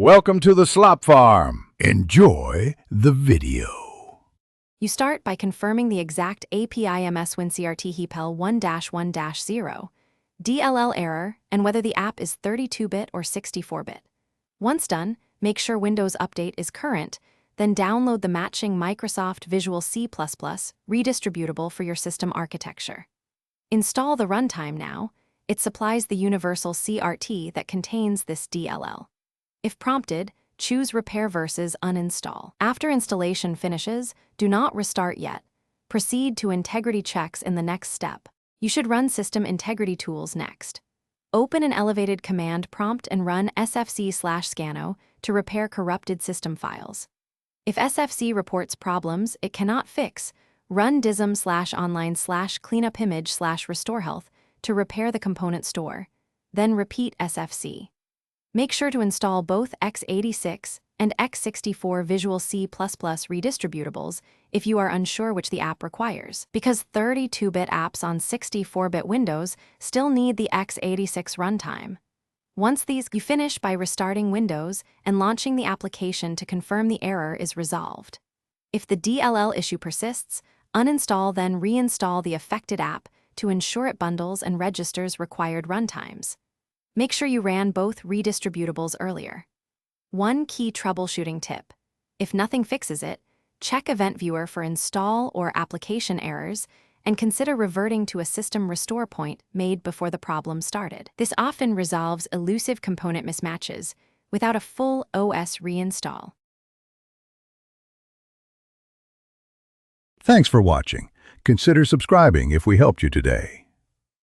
Welcome to the Slop Farm. Enjoy the video. You start by confirming the exact Api-ms-win-crt-heap-l1-1-0.dll error and whether the app is 32-bit or 64-bit. Once done, make sure Windows Update is current, then download the matching Microsoft Visual C++ redistributable for your system architecture. Install the runtime now. It supplies the universal CRT that contains this DLL. If prompted, choose Repair versus Uninstall. After installation finishes, do not restart yet. Proceed to integrity checks in the next step. You should run System Integrity Tools next. Open an elevated command prompt and run sfc/scano to repair corrupted system files. If SFC reports problems it cannot fix, run dism/online/cleanupimage/restorehealth to repair the component store. Then repeat SFC. Make sure to install both x86 and x64 Visual C++ redistributables if you are unsure which the app requires, because 32-bit apps on 64-bit Windows still need the x86 runtime. Once you finish by restarting Windows and launching the application to confirm the error is resolved. If the DLL issue persists, uninstall then reinstall the affected app to ensure it bundles and registers required runtimes. Make sure you ran both redistributables earlier. One key troubleshooting tip: if nothing fixes it, check Event Viewer for install or application errors and consider reverting to a system restore point made before the problem started. This often resolves elusive component mismatches without a full OS reinstall. Thanks for watching. Consider subscribing if we helped you today.